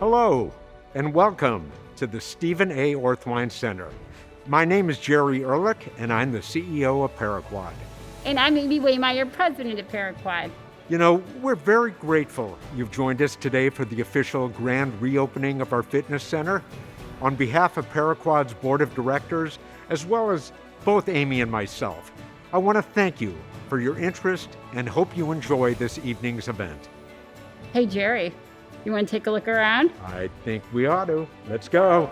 Hello, and welcome to the Stephen A. Orthwein Center. My name is Jerry Ehrlich, and I'm the CEO of Paraquad. And I'm Amy Waymeyer, president of Paraquad. You know, we're very grateful you've joined us today for the official grand reopening of our fitness center. On behalf of Paraquad's board of directors, as well as both Amy and myself, I want to thank you for your interest and hope you enjoy this evening's event. Hey, Jerry, you want to take a look around? I think we ought to. Let's go.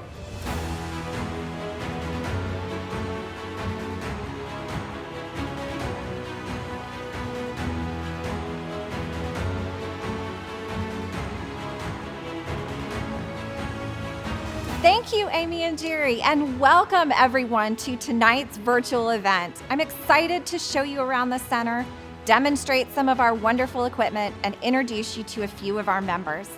Thank you, Amy and Jerry, and welcome everyone to tonight's virtual event. I'm excited to show you around the center, demonstrate some of our wonderful equipment, and introduce you to a few of our members.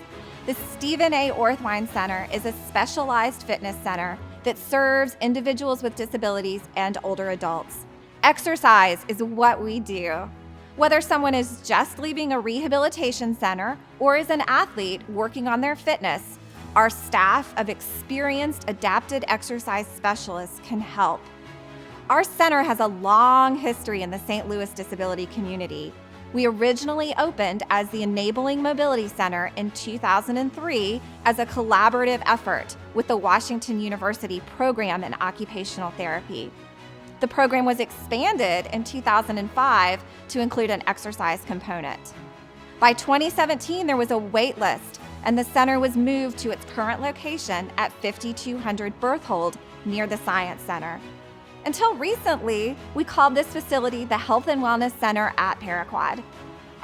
The Stephen A. Orthwein Center is a specialized fitness center that serves individuals with disabilities and older adults. Exercise is what we do. Whether someone is just leaving a rehabilitation center or is an athlete working on their fitness, our staff of experienced adapted exercise specialists can help. Our center has a long history in the St. Louis disability community. We originally opened as the Enabling Mobility Center in 2003 as a collaborative effort with the Washington University Program in Occupational Therapy. The program was expanded in 2005 to include an exercise component. By 2017, there was a wait list, and the center was moved to its current location at 5200 Berthold near the Science Center. Until recently, we called this facility the Health and Wellness Center at Paraquad.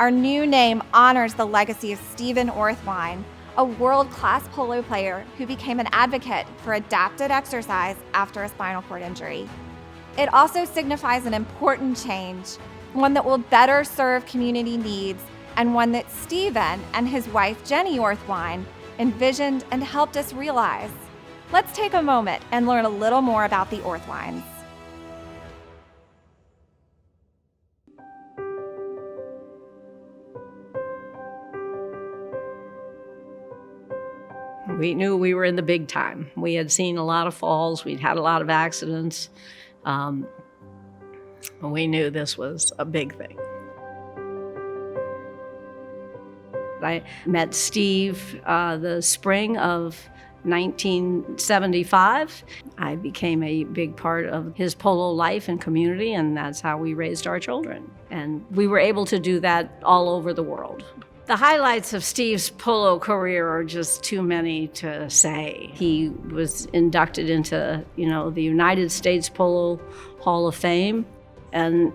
Our new name honors the legacy of Stephen Orthwein, a world-class polo player who became an advocate for adapted exercise after a spinal cord injury. It also signifies an important change, one that will better serve community needs and one that Stephen and his wife Jenny Orthwein envisioned and helped us realize. Let's take a moment and learn a little more about the Orthweins. We knew we were in the big time. We had seen a lot of falls, we'd had a lot of accidents. We knew this was a big thing. I met Steve the spring of 1975. I became a big part of his polo life and community, and that's how we raised our children. And we were able to do that all over the world. The highlights of Steve's polo career are just too many to say. He was inducted into, the United States Polo Hall of Fame and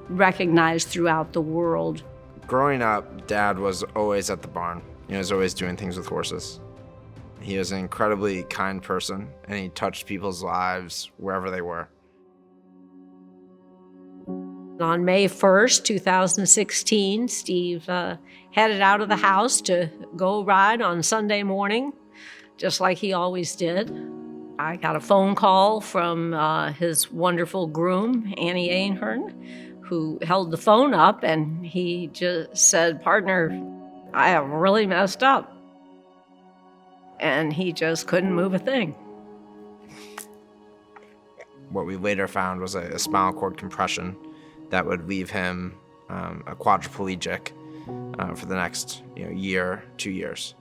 recognized throughout the world. Growing up, Dad was always at the barn. He was always doing things with horses. He was an incredibly kind person, and he touched people's lives wherever they were. On May 1st, 2016, Steve headed out of the house to go ride on Sunday morning, just like he always did. I got a phone call from his wonderful groom, Annie Ahern, who held the phone up, and he just said, "Partner, I have really messed up." And he just couldn't move a thing. What we later found was a spinal cord compression that would leave him a quadriplegic for the next year, 2 years.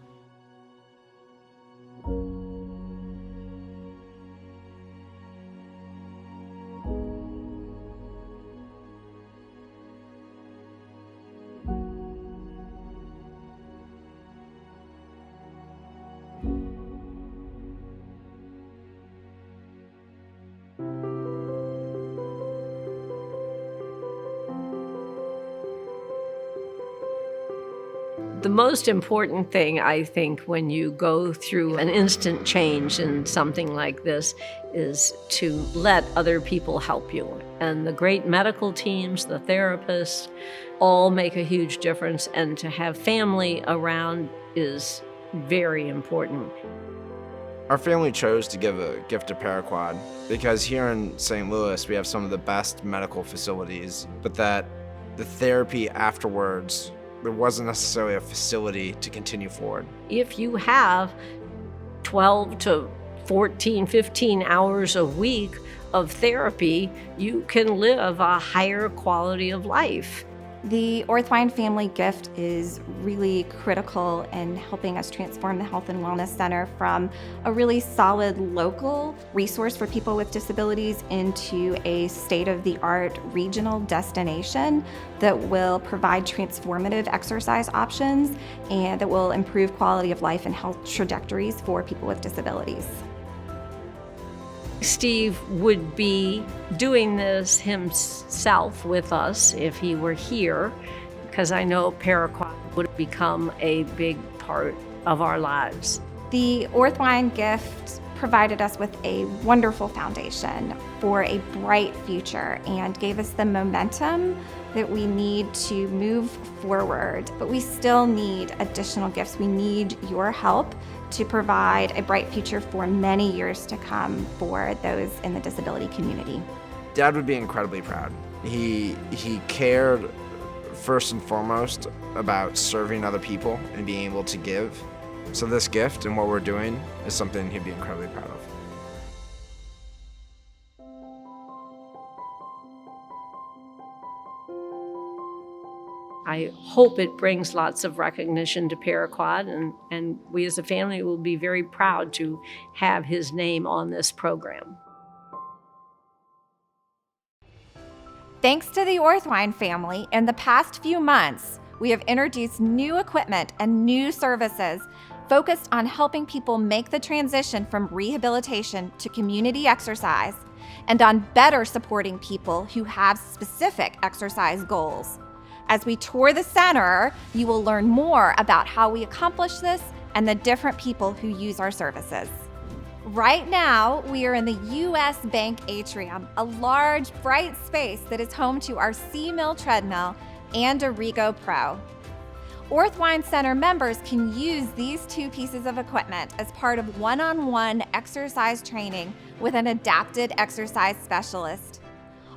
The most important thing, I think, when you go through an instant change in something like this is to let other people help you. And the great medical teams, the therapists, all make a huge difference. And to have family around is very important. Our family chose to give a gift to Paraquad because here in St. Louis, we have some of the best medical facilities, but that the therapy afterwards there wasn't necessarily a facility to continue forward. If you have 12 to 14, 15 hours a week of therapy, you can live a higher quality of life. The Orthwein Family Gift is really critical in helping us transform the Health and Wellness Center from a really solid local resource for people with disabilities into a state-of-the-art regional destination that will provide transformative exercise options and that will improve quality of life and health trajectories for people with disabilities. Steve would be doing this himself with us if he were here, because I know Paraquat would become a big part of our lives. The Orthwein Gift provided us with a wonderful foundation for a bright future and gave us the momentum that we need to move forward. But we still need additional gifts. We need your help to provide a bright future for many years to come for those in the disability community. Dad would be incredibly proud. He cared first and foremost about serving other people and being able to give. So this gift and what we're doing is something he'd be incredibly proud of. I hope it brings lots of recognition to Paraquat, and we as a family will be very proud to have his name on this program. Thanks to the Orthwein family, in the past few months, we have introduced new equipment and new services focused on helping people make the transition from rehabilitation to community exercise and on better supporting people who have specific exercise goals. As we tour the center, you will learn more about how we accomplish this and the different people who use our services. Right now, we are in the U.S. Bank Atrium, a large, bright space that is home to our C-Mill treadmill and a Rego Pro. Orthwein Center members can use these two pieces of equipment as part of one-on-one exercise training with an adapted exercise specialist.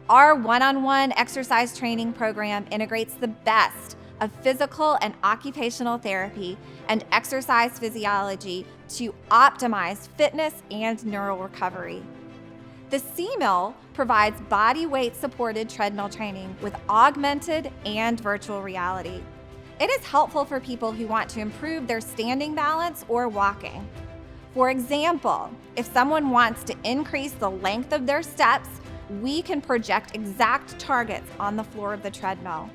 Our one-on-one exercise training program integrates the best of physical and occupational therapy and exercise physiology to optimize fitness and neural recovery. The C-Mill provides body weight supported treadmill training with augmented and virtual reality. It is helpful for people who want to improve their standing balance or walking. For example, if someone wants to increase the length of their steps, we can project exact targets on the floor of the treadmill.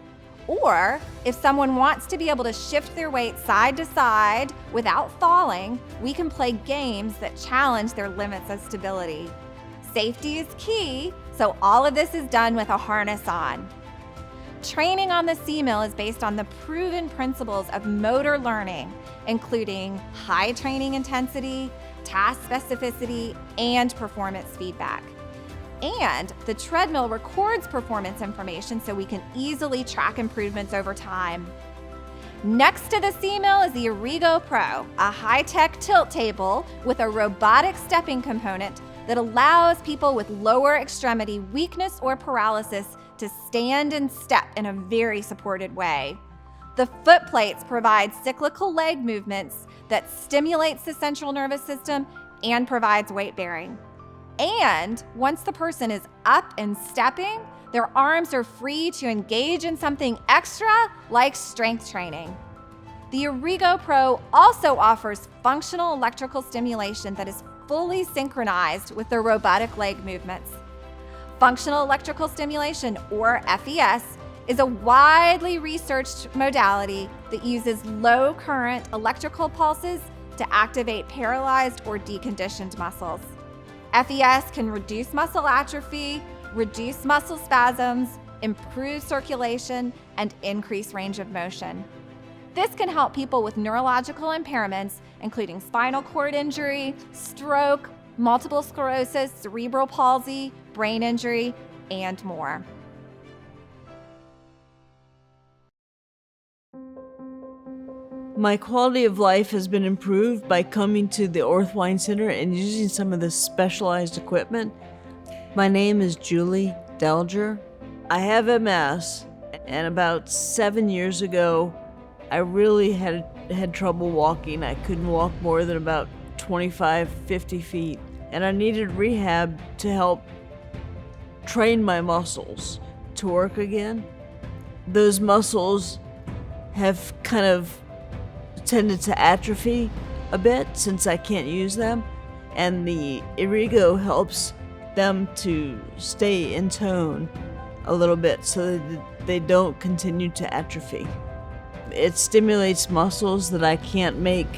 Or if someone wants to be able to shift their weight side to side without falling, we can play games that challenge their limits of stability. Safety is key, so all of this is done with a harness on. Training on the C-Mill is based on the proven principles of motor learning, including high training intensity, task specificity, and performance feedback. And the treadmill records performance information so we can easily track improvements over time. Next to the C-Mill is the Rego Pro, a high-tech tilt table with a robotic stepping component that allows people with lower extremity weakness or paralysis to stand and step in a very supported way. The foot plates provide cyclical leg movements that stimulates the central nervous system and provides weight bearing. And once the person is up and stepping, their arms are free to engage in something extra like strength training. The Rego Pro also offers functional electrical stimulation that is fully synchronized with the robotic leg movements. Functional electrical stimulation, or FES, is a widely researched modality that uses low current electrical pulses to activate paralyzed or deconditioned muscles. FES can reduce muscle atrophy, reduce muscle spasms, improve circulation, and increase range of motion. This can help people with neurological impairments, including spinal cord injury, stroke, multiple sclerosis, cerebral palsy, brain injury, and more. My quality of life has been improved by coming to the Orthwein Center and using some of the specialized equipment. My name is Julie Delger. I have MS, and about 7 years ago, I really had trouble walking. I couldn't walk more than about 25, 50 feet. And I needed rehab to help train my muscles to work again. Those muscles have kind of tended to atrophy a bit since I can't use them, and the Irrigo helps them to stay in tone a little bit so that they don't continue to atrophy. It stimulates muscles that I can't make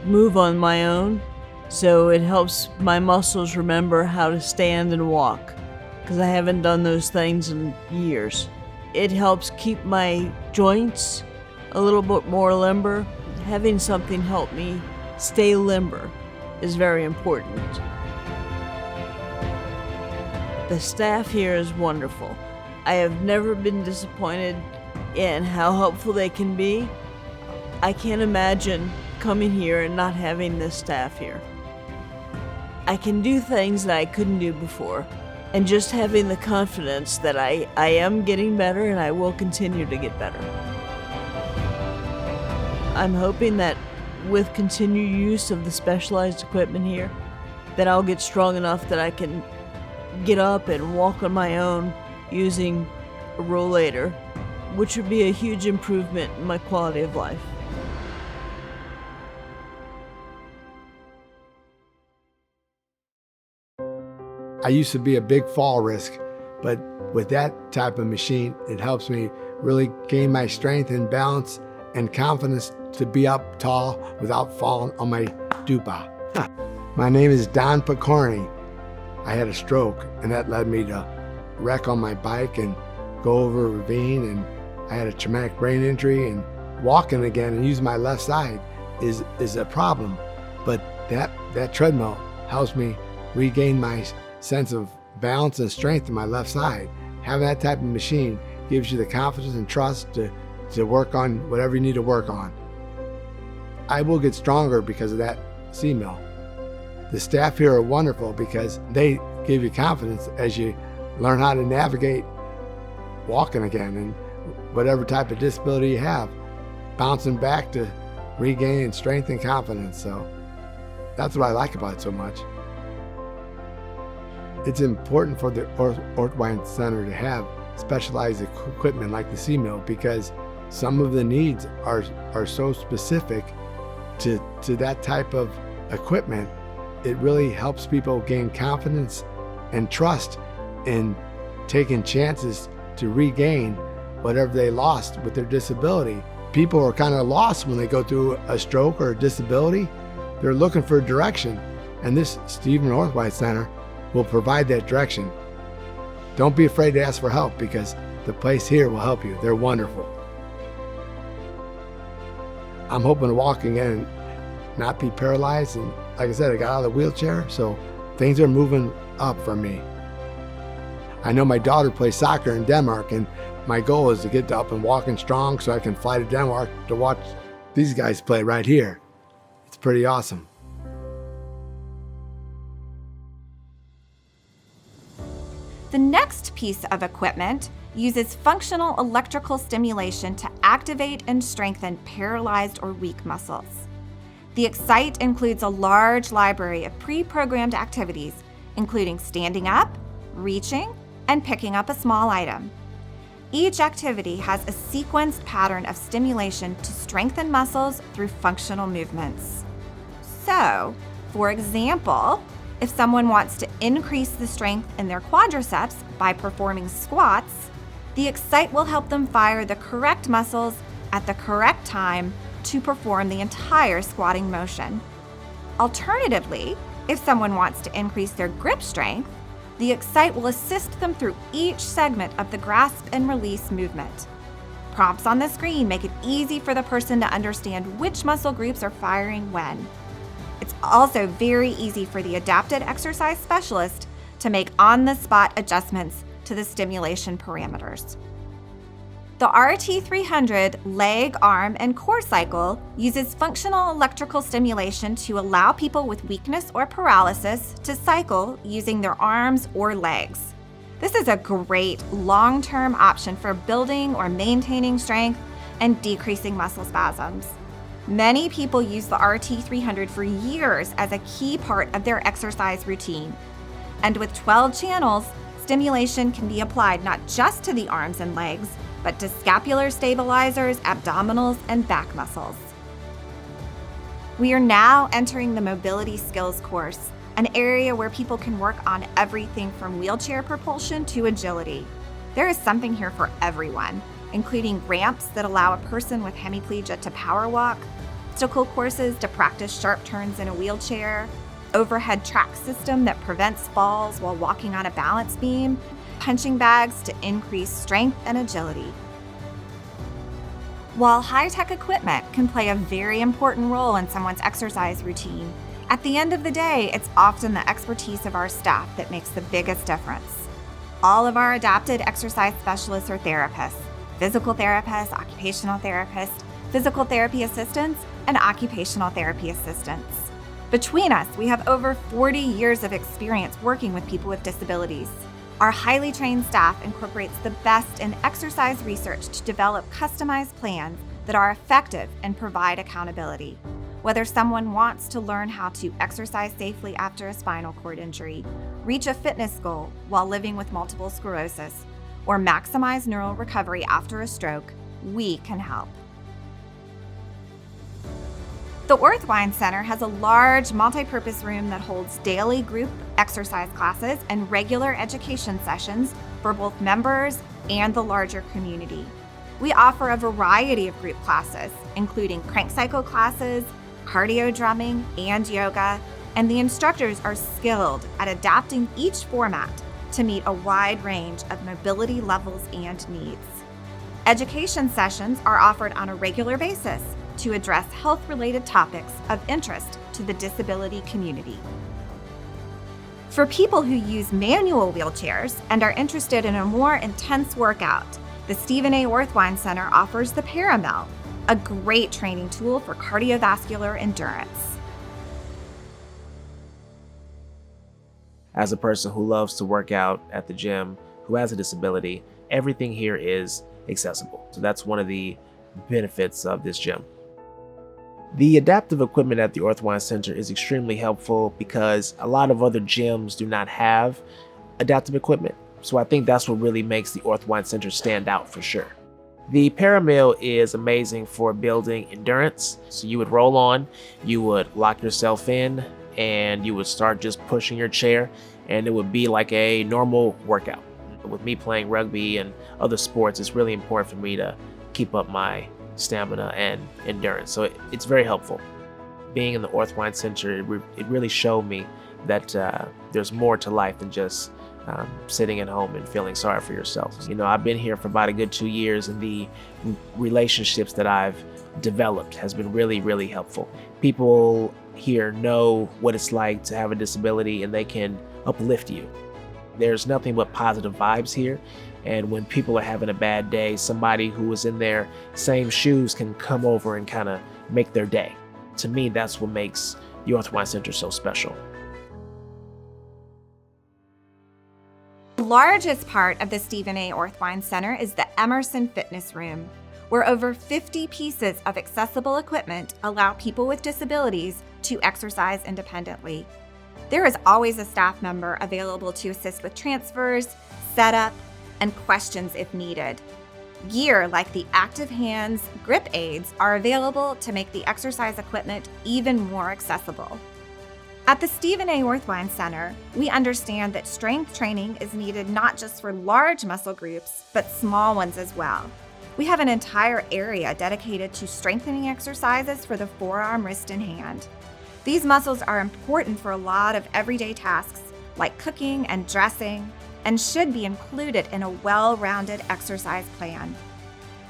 move on my own, so it helps my muscles remember how to stand and walk, because I haven't done those things in years. It helps keep my joints a little bit more limber. Having something help me stay limber is very important. The staff here is wonderful. I have never been disappointed in how helpful they can be. I can't imagine coming here and not having this staff here. I can do things that I couldn't do before, and just having the confidence that I am getting better and I will continue to get better. I'm hoping that with continued use of the specialized equipment here, that I'll get strong enough that I can get up and walk on my own using a rollator, which would be a huge improvement in my quality of life. I used to be a big fall risk, but with that type of machine, it helps me really gain my strength and balance and confidence to be up tall without falling on my dupa. My name is Don Picari. I had a stroke, and that led me to wreck on my bike and go over a ravine, and I had a traumatic brain injury, and walking again and using my left side is a problem. But that treadmill helps me regain my sense of balance and strength in my left side. Having that type of machine gives you the confidence and trust to work on whatever you need to work on. I will get stronger because of that C-mill. The staff here are wonderful because they give you confidence as you learn how to navigate walking again and whatever type of disability you have, bouncing back to regaining strength and confidence. So that's what I like about it so much. It's important for the Orthwein Center to have specialized equipment like the C-mill because some of the needs are so specific to that type of equipment. It really helps people gain confidence and trust in taking chances to regain whatever they lost with their disability. People are kind of lost when they go through a stroke or a disability. They're looking for direction, and this Stephen Orthwein Center will provide that direction. Don't be afraid to ask for help because the place here will help you. They're wonderful. I'm hoping to walk again and not be paralyzed, and like I said, I got out of the wheelchair, so things are moving up for me. I know my daughter plays soccer in Denmark, and my goal is to get up and walking strong so I can fly to Denmark to watch these guys play right here. It's pretty awesome. The next piece of equipment uses functional electrical stimulation to activate and strengthen paralyzed or weak muscles. The Excite includes a large library of pre-programmed activities, including standing up, reaching, and picking up a small item. Each activity has a sequenced pattern of stimulation to strengthen muscles through functional movements. So, for example, if someone wants to increase the strength in their quadriceps by performing squats, the Excite will help them fire the correct muscles at the correct time to perform the entire squatting motion. Alternatively, if someone wants to increase their grip strength, the Excite will assist them through each segment of the grasp and release movement. Prompts on the screen make it easy for the person to understand which muscle groups are firing when. It's also very easy for the adapted exercise specialist to make on-the-spot adjustments to the stimulation parameters. The RT300 leg, arm, and core cycle uses functional electrical stimulation to allow people with weakness or paralysis to cycle using their arms or legs. This is a great long-term option for building or maintaining strength and decreasing muscle spasms. Many people use the RT300 for years as a key part of their exercise routine. And with 12 channels, stimulation can be applied not just to the arms and legs, but to scapular stabilizers, abdominals, and back muscles. We are now entering the mobility skills course, an area where people can work on everything from wheelchair propulsion to agility. There is something here for everyone, including ramps that allow a person with hemiplegia to power walk, obstacle courses to practice sharp turns in a wheelchair, overhead track system that prevents falls while walking on a balance beam, punching bags to increase strength and agility. While high-tech equipment can play a very important role in someone's exercise routine, at the end of the day, it's often the expertise of our staff that makes the biggest difference. All of our adapted exercise specialists are therapists, physical therapists, occupational therapists, physical therapy assistants, and occupational therapy assistants. Between us, we have over 40 years of experience working with people with disabilities. Our highly trained staff incorporates the best in exercise research to develop customized plans that are effective and provide accountability. Whether someone wants to learn how to exercise safely after a spinal cord injury, reach a fitness goal while living with multiple sclerosis, or maximize neural recovery after a stroke, we can help. The Orthwein Center has a large multi-purpose room that holds daily group exercise classes and regular education sessions for both members and the larger community. We offer a variety of group classes, including crank cycle classes, cardio drumming, and yoga, and the instructors are skilled at adapting each format to meet a wide range of mobility levels and needs. Education sessions are offered on a regular basis to address health-related topics of interest to the disability community. For people who use manual wheelchairs and are interested in a more intense workout, the Stephen A. Orthwein Center offers the Paramill, a great training tool for cardiovascular endurance. As a person who loves to work out at the gym, who has a disability, everything here is accessible. So that's one of the benefits of this gym. The adaptive equipment at the Orthwein Center is extremely helpful because a lot of other gyms do not have adaptive equipment. So I think that's what really makes the Orthwein Center stand out for sure. The Paramill is amazing for building endurance. So you would roll on, you would lock yourself in, and you would start just pushing your chair, and it would be like a normal workout. With me playing rugby and other sports, it's really important for me to keep up my stamina and endurance. So it's very helpful. Being in the Orthwein Center, it really showed me that there's more to life than just sitting at home and feeling sorry for yourself. You know, I've been here for about a good 2 years, and the relationships that I've developed has been really, really helpful. People here know what it's like to have a disability, and they can uplift you. There's nothing but positive vibes here. And when people are having a bad day, somebody who is in their same shoes can come over and kind of make their day. To me, that's what makes the Orthwein Center so special. The largest part of the Stephen A. Orthwein Center is the Emerson Fitness Room, where over 50 pieces of accessible equipment allow people with disabilities to exercise independently. There is always a staff member available to assist with transfers, setup, and questions if needed. Gear like the Active Hands grip aids are available to make the exercise equipment even more accessible. At the Stephen A. Orthwein Center, we understand that strength training is needed not just for large muscle groups, but small ones as well. We have an entire area dedicated to strengthening exercises for the forearm, wrist, and hand. These muscles are important for a lot of everyday tasks like cooking and dressing, and should be included in a well-rounded exercise plan.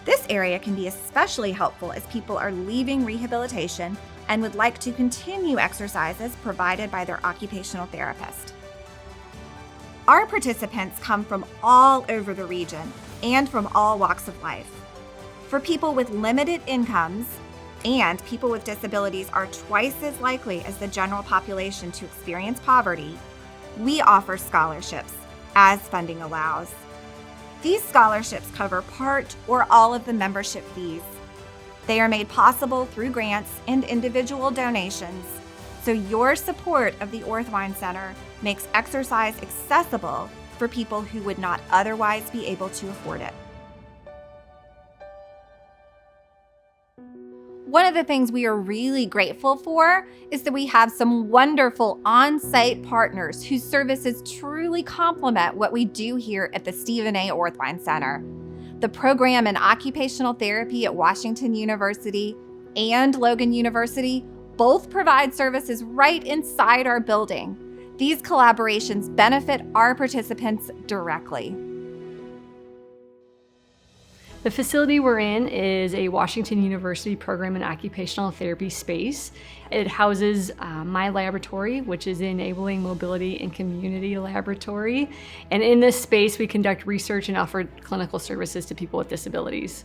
This area can be especially helpful as people are leaving rehabilitation and would like to continue exercises provided by their occupational therapist. Our participants come from all over the region and from all walks of life. For people with limited incomes, and people with disabilities are twice as likely as the general population to experience poverty, we offer scholarships as funding allows. These scholarships cover part or all of the membership fees, They are made possible through grants and individual donations. So your support of the Orthwein Center makes exercise accessible for people who would not otherwise be able to afford it. One of the things we are really grateful for is that we have some wonderful on-site partners whose services truly complement what we do here at the Stephen A. Orthwein Center. The program in occupational therapy at Washington University and Logan University both provide services right inside our building. These collaborations benefit our participants directly. The facility we're in is a Washington University program in occupational therapy space. It houses my laboratory, which is Enabling Mobility and Community Laboratory. And in this space, we conduct research and offer clinical services to people with disabilities.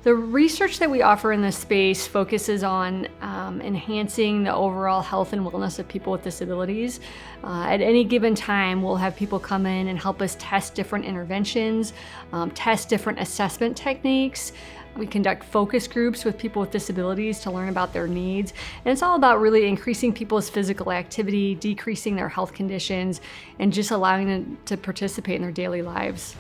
The research that we offer in this space focuses on enhancing the overall health and wellness of people with disabilities. At any given time, we'll have people come in and help us test different interventions, test different assessment techniques. We conduct focus groups with people with disabilities to learn about their needs. And it's all about really increasing people's physical activity, decreasing their health conditions, and just allowing them to participate in their daily lives.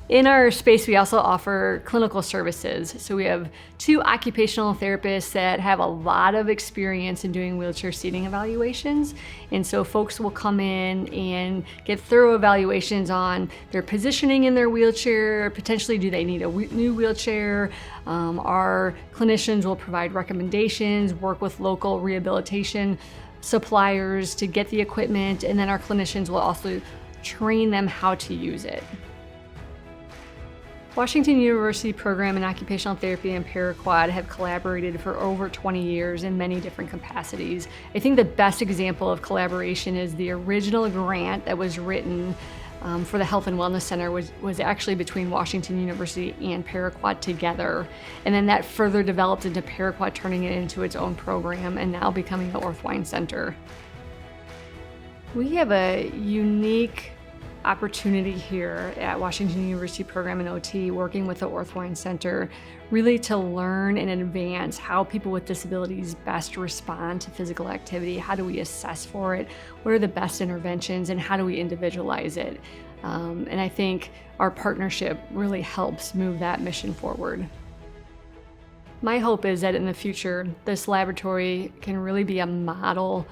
In our space, we also offer clinical services. So we have 2 occupational therapists that have a lot of experience in doing wheelchair seating evaluations. And so folks will come in and get thorough evaluations on their positioning in their wheelchair, potentially do they need a new wheelchair. Our clinicians will provide recommendations, work with local rehabilitation suppliers to get the equipment, and then our clinicians will also train them how to use it. Washington University program in occupational therapy and Paraquad have collaborated for over 20 years in many different capacities. I think the best example of collaboration is the original grant that was written for the Health and Wellness Center was actually between Washington University and Paraquad together. And then that further developed into Paraquad turning it into its own program and now becoming the Orthwein Center. We have a unique opportunity here at Washington University program in OT, working with the Orthwein Center, really to learn and advance how people with disabilities best respond to physical activity. How do we assess for it? What are the best interventions, and how do we individualize it? And I think our partnership really helps move that mission forward. My hope is that in the future, this laboratory can really be a model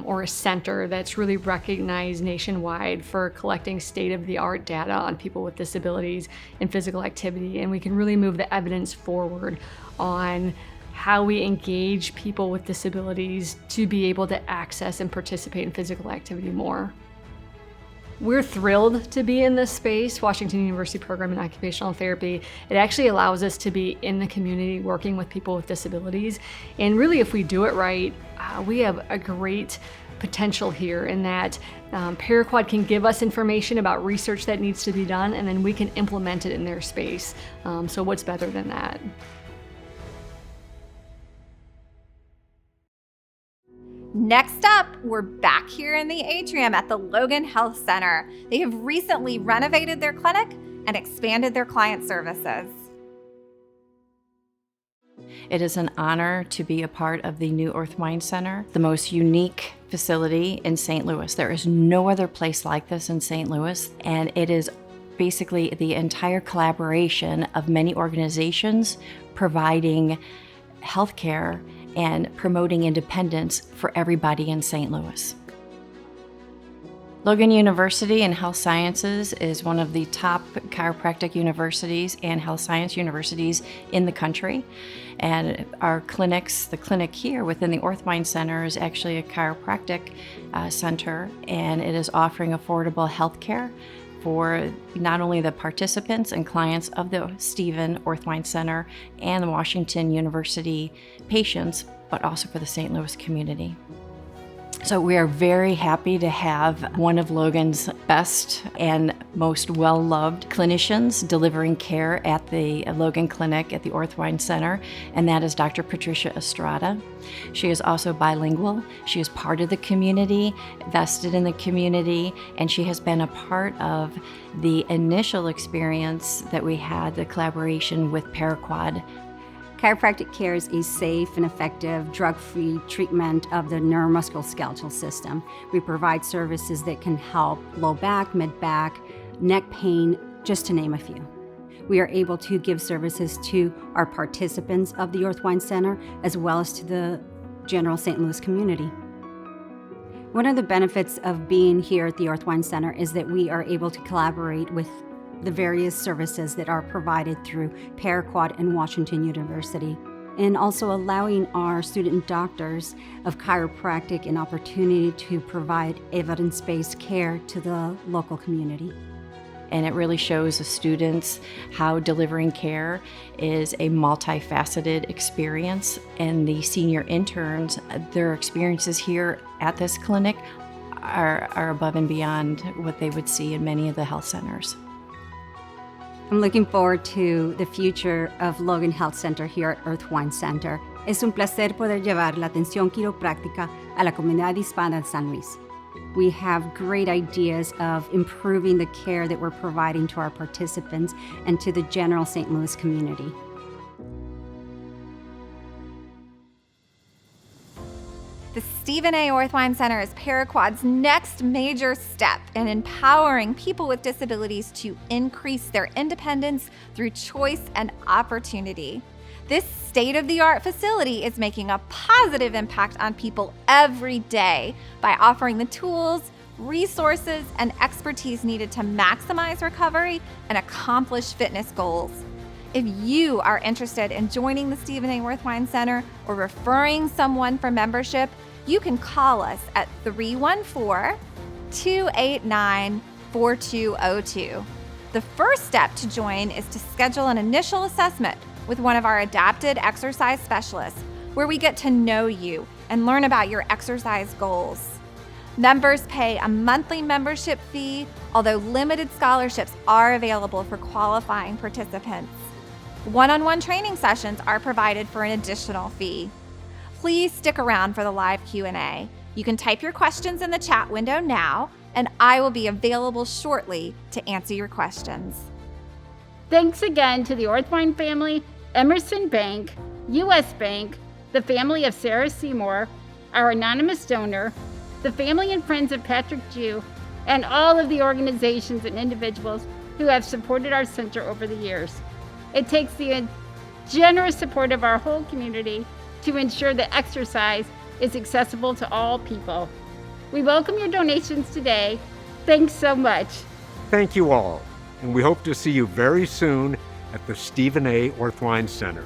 or a center that's really recognized nationwide for collecting state-of-the-art data on people with disabilities and physical activity. And we can really move the evidence forward on how we engage people with disabilities to be able to access and participate in physical activity more. We're thrilled to be in this space, Washington University program in occupational therapy. It actually allows us to be in the community working with people with disabilities. And really, if we do it right, we have a great potential here in that Paraquad can give us information about research that needs to be done, and then we can implement it in their space. So what's better than that? Next up, we're back here in the atrium at the Logan Health Center. They have recently renovated their clinic and expanded their client services. It is an honor to be a part of the new Orthwein Center, the most unique facility in St. Louis. There is no other place like this in St. Louis, and it is basically the entire collaboration of many organizations providing healthcare and promoting independence for everybody in St. Louis. Logan University in Health Sciences is one of the top chiropractic universities and health science universities in the country. And our clinics, the clinic here within the Orthwein Center is actually a chiropractic center, and it is offering affordable health care for not only the participants and clients of the Stephen Orthwein Center and the Washington University patients, but also for the St. Louis community. So we are very happy to have one of Logan's best and most well-loved clinicians delivering care at the Logan Clinic at the Orthwein Center, and that is Dr. Patricia Estrada. She is also bilingual. She is part of the community, vested in the community, and she has been a part of the initial experience that we had, the collaboration with Paraquad. Chiropractic care is a safe and effective drug-free treatment of the neuromusculoskeletal system. We provide services that can help low back, mid-back, neck pain, just to name a few. We are able to give services to our participants of the Orthwein Center as well as to the general St. Louis community. One of the benefits of being here at the Orthwein Center is that we are able to collaborate with the various services that are provided through Paraquad and Washington University, and also allowing our student doctors of chiropractic an opportunity to provide evidence-based care to the local community. And it really shows the students how delivering care is a multifaceted experience. And the senior interns, their experiences here at this clinic are above and beyond what they would see in many of the health centers. I'm looking forward to the future of Logan Health Center here at Orthwein Center. Es un placer poder llevar la atención quiropráctica a la comunidad hispana de San Luis. We have great ideas of improving the care that we're providing to our participants and to the general St. Louis community. The Stephen A. Orthwein Center is Paraquad's next major step in empowering people with disabilities to increase their independence through choice and opportunity. This state-of-the-art facility is making a positive impact on people every day by offering the tools, resources, and expertise needed to maximize recovery and accomplish fitness goals. If you are interested in joining the Stephen A. Orthwein Center or referring someone for membership, you can call us at 314-289-4202. The first step to join is to schedule an initial assessment with one of our adapted exercise specialists, where we get to know you and learn about your exercise goals. Members pay a monthly membership fee, although limited scholarships are available for qualifying participants. One-on-one training sessions are provided for an additional fee. Please stick around for the live Q&A. You can type your questions in the chat window now, and I will be available shortly to answer your questions. Thanks again to the Orthwein family, Emerson Bank, U.S. Bank, the family of Sarah Seymour, our anonymous donor, the family and friends of Patrick Jew, and all of the organizations and individuals who have supported our center over the years. It takes the generous support of our whole community to ensure that exercise is accessible to all people. We welcome your donations today. Thanks so much. Thank you all, and we hope to see you very soon at the Stephen A. Orthwein Center.